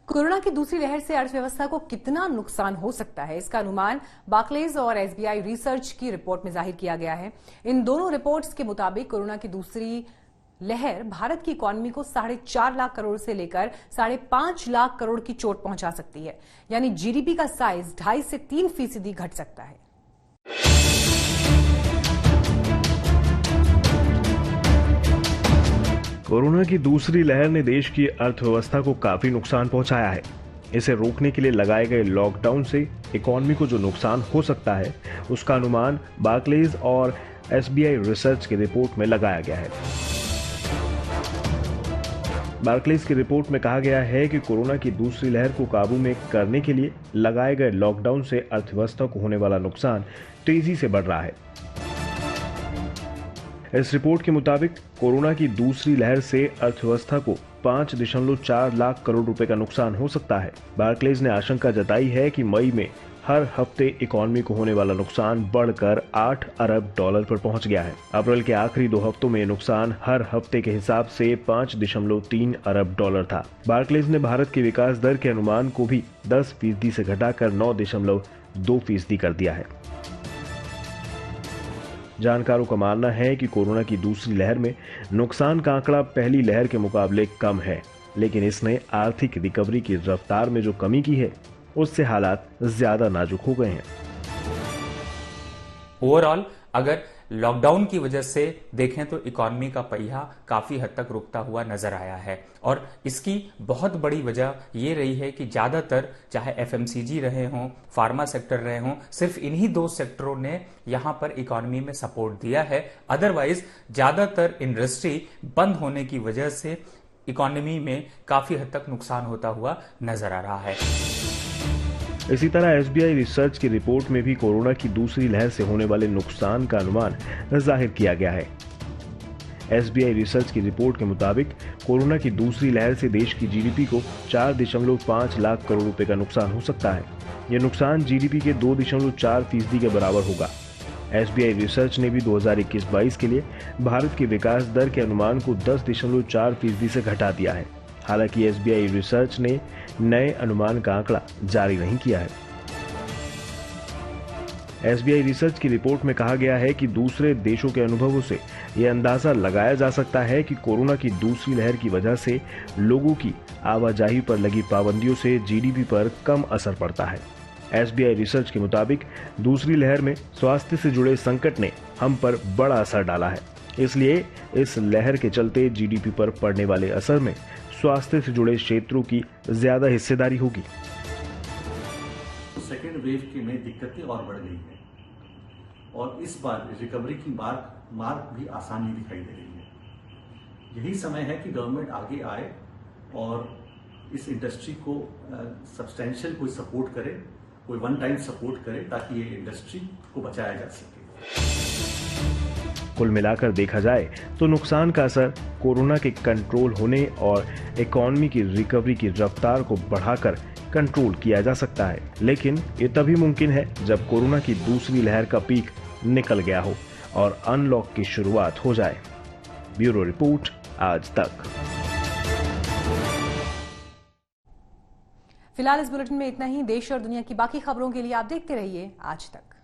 Corona की दूसरी लहर से अर्थव्यवस्था को कितना नुकसान हो सकता है, इसका अनुमान बार्कलेज और एसबीआई रिसर्च की रिपोर्ट में जाहिर किया गया है। इन दोनों रिपोर्ट्स के मुताबिक कोरोना की दूसरी लहर भारत की इकोनॉमी को 4.5 लाख करोड़ से लेकर 5.5 लाख करोड़ की चोट पहुंचा सकती है। यानी जीडीपी का साइज 2.5 से 3% घट सकता है। कोरोना की दूसरी लहर ने देश की अर्थव्यवस्था को काफी नुकसान पहुंचाया है। इसे रोकने के लिए लगाए गए लॉकडाउन से इकोनॉमी को जो नुकसान हो सकता है, उसका अनुमान बार्कलेज और एसबीआई रिसर्च की रिपोर्ट में लगाया गया है। बार्कलेज की रिपोर्ट में कहा गया है कि कोरोना की दूसरी लहर को काबू में करने के लिए लगाए गए लॉकडाउन से अर्थव्यवस्था को होने वाला नुकसान तेजी से बढ़ रहा है। इस रिपोर्ट के मुताबिक कोरोना की दूसरी लहर से अर्थव्यवस्था को 5.4 लाख करोड़ रुपए का नुकसान हो सकता है। बार्कलेज ने आशंका जताई है कि मई में हर हफ्ते इकोनॉमी को होने वाला नुकसान बढ़कर 8 अरब डॉलर पर पहुंच गया है। अप्रैल के आखिरी 2 हफ्तों में नुकसान हर हफ्ते के हिसाब से 5.3 अरब डॉलर था। बार्कलेज ने भारत के विकास दर के अनुमान को भी 10% से घटाकर 9.2% कर दिया है। जानकारों का मानना है कि कोरोना की दूसरी लहर में नुकसान का आंकड़ा पहली लहर के मुकाबले कम है, लेकिन इसने आर्थिक रिकवरी की रफ्तार में जो कमी की है, उससे हालात ज्यादा नाजुक हो गए हैं। ओवरऑल अगर लॉकडाउन की वजह से देखें तो इकोनॉमी का पहिया काफी हद तक रुकता हुआ नजर आया है और इसकी बहुत बड़ी वजह ये रही है कि ज्यादातर चाहे एफएमसीजी रहे हों, फार्मा सेक्टर रहे हों, सिर्फ इन्हीं 2 सेक्टरों ने यहां पर इकोनॉमी में सपोर्ट दिया है। अदरवाइज ज्यादातर इंडस्ट्री बंद होने की वजह से इकोनॉमी में काफी हद तक नुकसान होता हुआ नजर आ रहा है। इसी तरह एसबीआई रिसर्च की रिपोर्ट में भी कोरोना की दूसरी लहर से होने वाले नुकसान का अनुमान जाहिर किया गया है। एसबीआई रिसर्च की रिपोर्ट के मुताबिक कोरोना की दूसरी लहर से देश की जीडीपी को 4.5 लाख करोड़ रुपए का नुकसान हो सकता है। यह नुकसान जीडीपी के 2.4% के बराबर होगा। एसबीआई रिसर्च ने भी 2021-22 के लिए भारत के विकास दर के अनुमान को 10.4% से घटा दिया है। हालांकि एसबीआई रिसर्च ने नए अनुमान का आंकड़ा जारी नहीं किया है। एसबीआई रिसर्च की रिपोर्ट में कहा गया है कि दूसरे देशों के अनुभवों से यह अंदाजा लगाया जा सकता है कि कोरोना की दूसरी लहर की वजह से लोगों की आवाजाही पर लगी पाबंदियों से जीडीपी पर कम असर पड़ता है। एसबीआई रिसर्च के मुताबिक दूसरी लहर में स्वास्थ्य से जुड़े संकट ने हम पर बड़ा असर डाला है, इसलिए इस लहर के चलते जीडीपी पर पड़ने वाले असर में स्वास्थ्य से जुड़े क्षेत्रों की ज्यादा हिस्सेदारी होगी। सेकेंड वेव की में दिक्कतें और बढ़ गई हैं और इस बार रिकवरी की मार्ग भी आसानी दिखाई दे रही है। यही समय है कि गवर्नमेंट आगे आए और इस इंडस्ट्री को सब्सटेंशियल कोई सपोर्ट करे, कोई वन टाइम सपोर्ट करे ताकि ये इंडस्ट्री को बचाया जा सके। कुल मिलाकर देखा जाए तो नुकसान का असर कोरोना के कंट्रोल होने और इकोनॉमी की रिकवरी की रफ्तार को बढ़ाकर कंट्रोल किया जा सकता है, लेकिन ये तभी मुमकिन है जब कोरोना की दूसरी लहर का पीक निकल गया हो और अनलॉक की शुरुआत हो जाए। ब्यूरो रिपोर्ट, आज तक। फिलहाल इस बुलेटिन में इतना ही। देश और दुनिया की बाकी खबरों के लिए आप देखते रहिए आज तक।